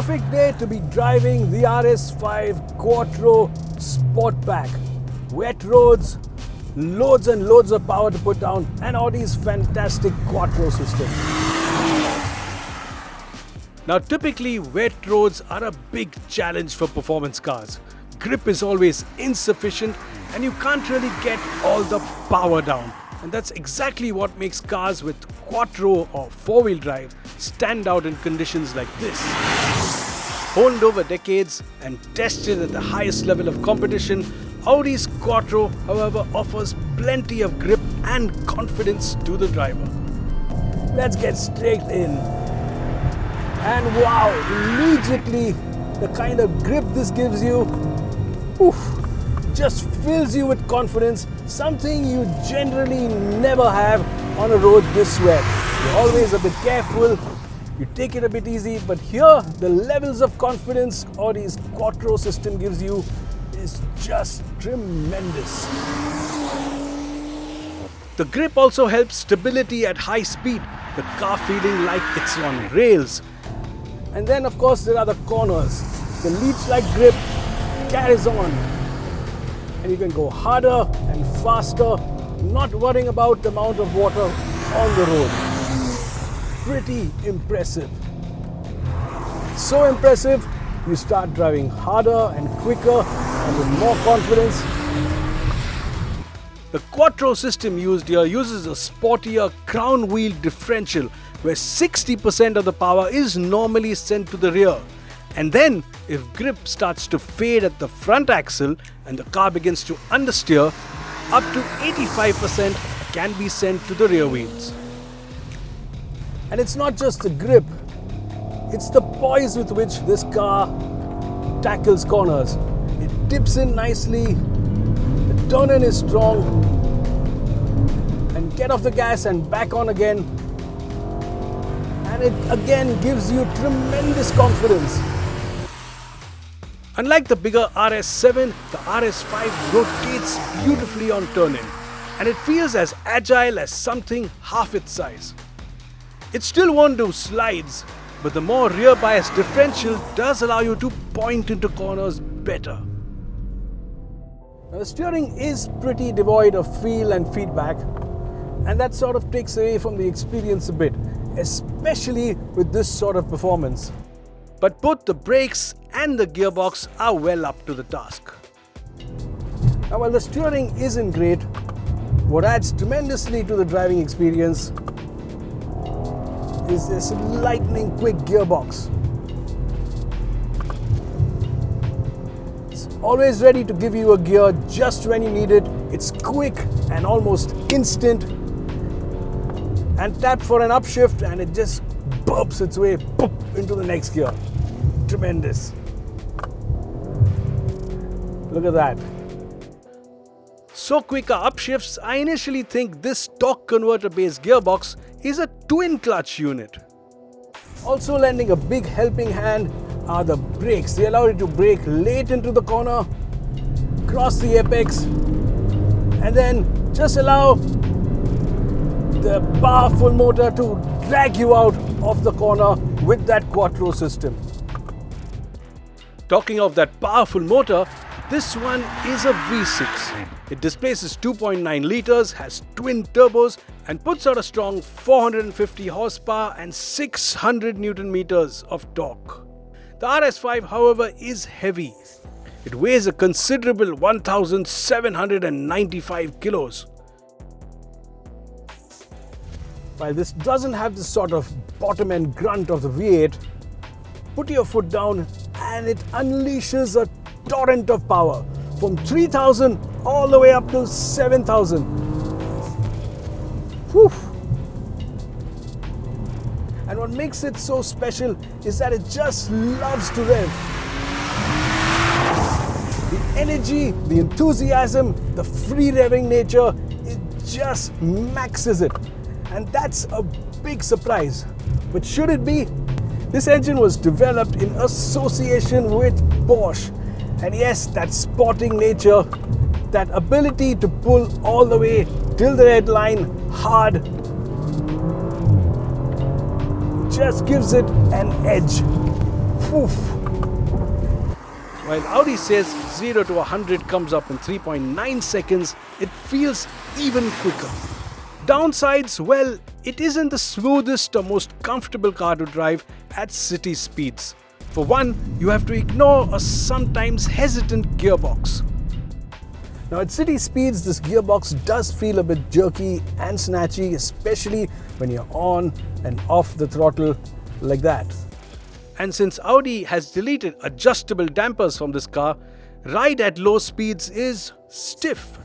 perfect day to be driving the RS5 Quattro Sportback. Wet roads, loads and loads of power to put down, and Audi's fantastic Quattro system. Now typically wet roads are a big challenge for performance cars. Grip is always insufficient and you can't really get all the power down. And that's exactly what makes cars with Quattro or four-wheel drive stand out in conditions like this. Honed over decades and tested at the highest level of competition, Audi's Quattro, however, offers plenty of grip and confidence to the driver. Let's get straight in. And wow, immediately the kind of grip this gives you, just fills you with confidence, something you generally never have on a road this wet. You're always a bit careful, you take it a bit easy, but here the levels of confidence Audi's Quattro system gives you is just tremendous. The grip also helps stability at high speed, the car feeling like it's on rails. And then of course there are the corners. The leech-like grip carries on. And you can go harder and faster, not worrying about the amount of water on the road. Pretty impressive. So impressive, you start driving harder and quicker and with more confidence. The Quattro system used here uses a sportier crown wheel differential where 60% of the power is normally sent to the rear. And then, if grip starts to fade at the front axle and the car begins to understeer, up to 85% can be sent to the rear wheels. And it's not just the grip, it's the poise with which this car tackles corners. It dips in nicely, the turn-in is strong, and get off the gas and back on again. And it again gives you tremendous confidence. Unlike the bigger RS7, the RS5 rotates beautifully on turn-in, and it feels as agile as something half its size. It still won't do slides, but the more rear-biased differential does allow you to point into corners better. Now, the steering is pretty devoid of feel and feedback, and that sort of takes away from the experience a bit, especially with this sort of performance. But both the brakes and the gearbox are well up to the task. Now while the steering isn't great, what adds tremendously to the driving experience is this lightning quick gearbox. It's always ready to give you a gear just when you need it. It's quick and almost instant. And tap for an upshift and it just burps its way into the next gear. Tremendous. Look at that. So quick are upshifts, I initially think this torque converter based gearbox is a twin clutch unit. Also lending a big helping hand are the brakes. They allow you to brake late into the corner, cross the apex, and then just allow the powerful motor to drag you out of the corner with that Quattro system. Talking of that powerful motor, this one is a V6. It displaces 2.9 liters, has twin turbos, and puts out a strong 450 horsepower and 600 Newton meters of torque. The RS5, however, is heavy. It weighs a considerable 1,795 kilos. While this doesn't have the sort of bottom end grunt of the V8, put your foot down and it unleashes a torrent of power from 3,000 all the way up to 7,000. And what makes it so special is that it just loves to rev. The energy, the enthusiasm, the free revving nature, it just maxes it. And that's a big surprise. But should it be? This engine was developed in association with Porsche. And yes, that sporting nature, that ability to pull all the way till the red line hard, just gives it an edge. Oof. While Audi says 0 to 100 comes up in 3.9 seconds, it feels even quicker. Downsides, well, it isn't the smoothest or most comfortable car to drive at city speeds. For one, you have to ignore a sometimes hesitant gearbox. Now at city speeds, this gearbox does feel a bit jerky and snatchy, especially when you're on and off the throttle like that. And since Audi has deleted adjustable dampers from this car, ride at low speeds is stiff.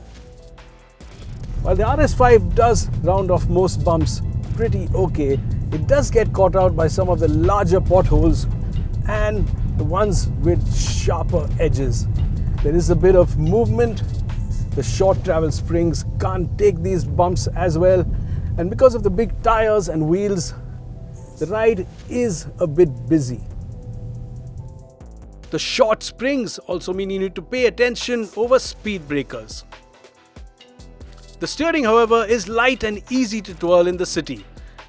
While the RS5 does round off most bumps pretty okay, it does get caught out by some of the larger potholes and the ones with sharper edges. There is a bit of movement. The short travel springs can't take these bumps as well, and because of the big tires and wheels, the ride is a bit busy. The short springs also mean you need to pay attention over speed breakers. The steering, however, is light and easy to twirl in the city,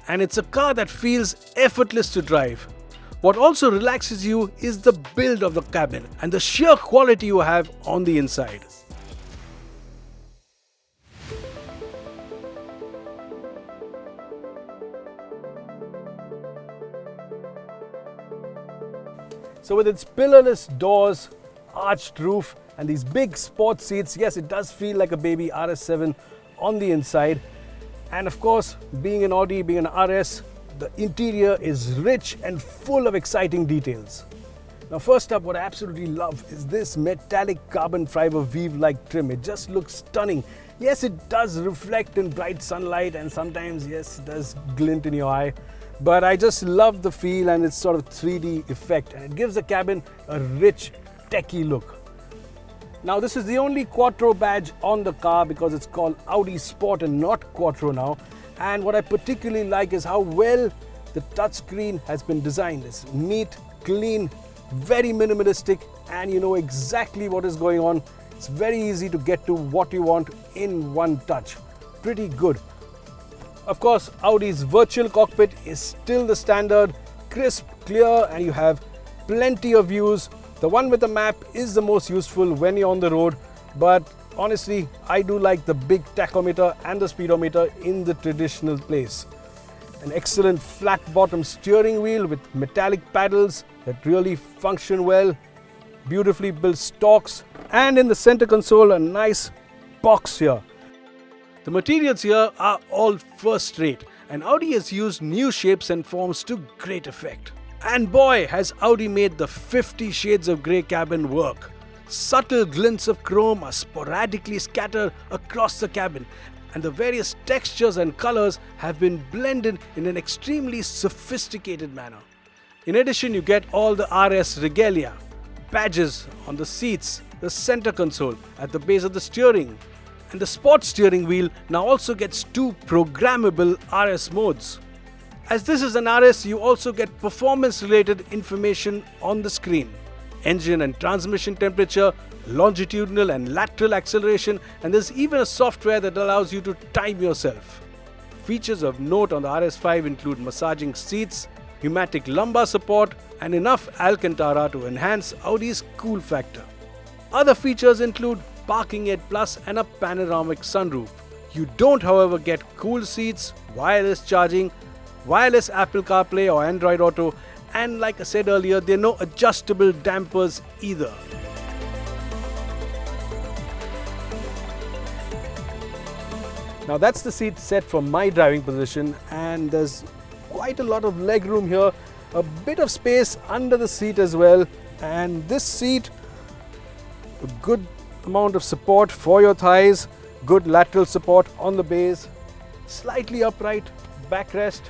and it's a car that feels effortless to drive. What also relaxes you is the build of the cabin and the sheer quality you have on the inside. So with its pillarless doors, arched roof and these big sport seats, yes, it does feel like a baby RS7 on the inside. And of course, being an Audi, being an RS, the interior is rich and full of exciting details. Now first up, what I absolutely love is this metallic carbon fiber weave-like trim. It just looks stunning. Yes, it does reflect in bright sunlight and sometimes, yes, it does glint in your eye. But I just love the feel and its sort of 3D effect, and it gives the cabin a rich, techy look. Now this is the only Quattro badge on the car because it's called Audi Sport and not Quattro now. And what I particularly like is how well the touchscreen has been designed. It's neat, clean, very minimalistic, and you know exactly what is going on. It's very easy to get to what you want in one touch. Pretty good. Of course, Audi's virtual cockpit is still the standard, crisp, clear, and you have plenty of views. The one with the map is the most useful when you're on the road, but honestly, I do like the big tachometer and the speedometer in the traditional place. An excellent flat bottom steering wheel with metallic paddles that really function well, beautifully built stalks, and in the center console, a nice box here. The materials here are all first rate, and Audi has used new shapes and forms to great effect. And boy, has Audi made the 50 shades of grey cabin work. Subtle glints of chrome are sporadically scattered across the cabin, and the various textures and colors have been blended in an extremely sophisticated manner. In addition, you get all the RS regalia, badges on the seats, the center console, at the base of the steering. And the sport steering wheel now also gets 2 programmable RS modes. As this is an RS, you also get performance-related information on the screen. Engine and transmission temperature, longitudinal and lateral acceleration, and there's even a software that allows you to time yourself. Features of note on the RS5 include massaging seats, pneumatic lumbar support, and enough Alcantara to enhance Audi's cool factor. Other features include Parking Aid Plus and a panoramic sunroof. You don't, however, get cool seats, wireless charging, wireless Apple CarPlay or Android Auto, and like I said earlier, there are no adjustable dampers either. Now that's the seat set for my driving position, and there's quite a lot of leg room here, a bit of space under the seat as well, and this seat, a good amount of support for your thighs, good lateral support on the base, slightly upright backrest,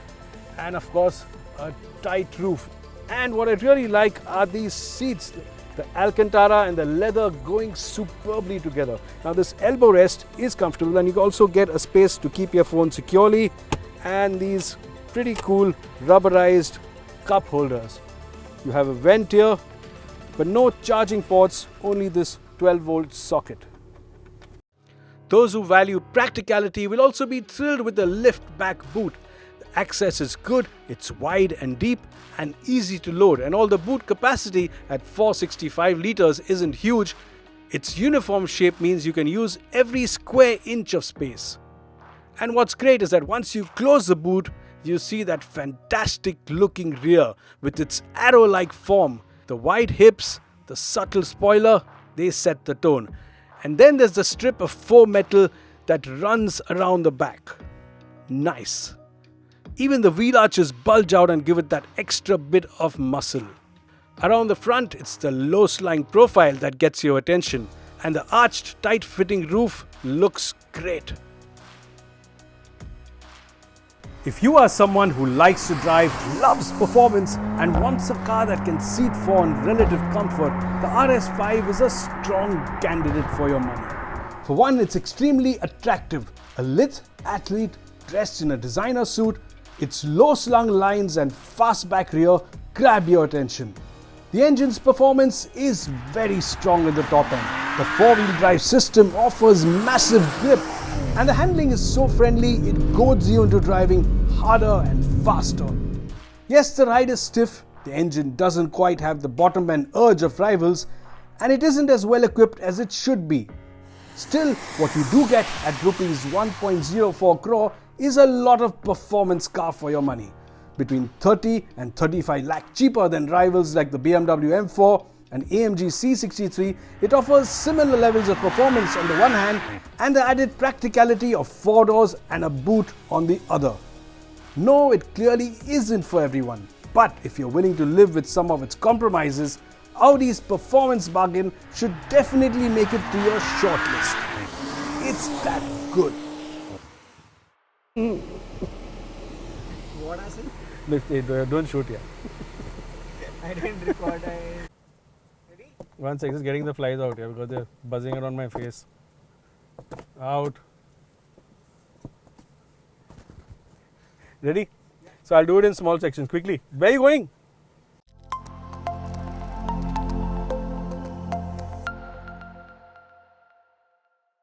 and of course a tight roof. And what I really like are these seats, the Alcantara and the leather going superbly together. Now this elbow rest is comfortable, and you also get a space to keep your phone securely, and these pretty cool rubberized cup holders. You have a vent here, but no charging ports, only this 12-volt socket. Those who value practicality will also be thrilled with the lift back boot. The Access is good, it's wide and deep and easy to load, and although the boot capacity at 465 litres isn't huge, its uniform shape means you can use every square inch of space. And what's great is that once you close the boot, you see that fantastic looking rear with its arrow-like form. The wide hips, the subtle spoiler, they set the tone. And then there's the strip of faux metal that runs around the back. Nice. Even the wheel arches bulge out and give it that extra bit of muscle. Around the front, it's the low-slung profile that gets your attention, and the arched, tight-fitting roof looks great. If you are someone who likes to drive, loves performance, and wants a car that can seat four in relative comfort, the RS5 is a strong candidate for your money. For one, it's extremely attractive. A lit athlete dressed in a designer suit, its low-slung lines and fastback rear grab your attention. The engine's performance is very strong in the top end. The four-wheel drive system offers massive grip, and the handling is so friendly it goads you into driving harder and faster. Yes, the ride is stiff, the engine doesn't quite have the bottom end urge of rivals, and it isn't as well equipped as it should be. Still, what you do get at rupees 1.04 crore is a lot of performance car for your money. Between 30 and 35 lakh cheaper than rivals like the BMW M4 and AMG C63, it offers similar levels of performance on the one hand and the added practicality of 4 doors and a boot on the other. No, it clearly isn't for everyone, but if you're willing to live with some of its compromises, Audi's performance bargain should definitely make it to your shortlist. It's that good. What I said? Look, don't shoot here. I didn't record. Ready? One sec, just getting the flies out here because they're buzzing around my face. Out. Ready? So I'll do it in small sections quickly. Where are you going?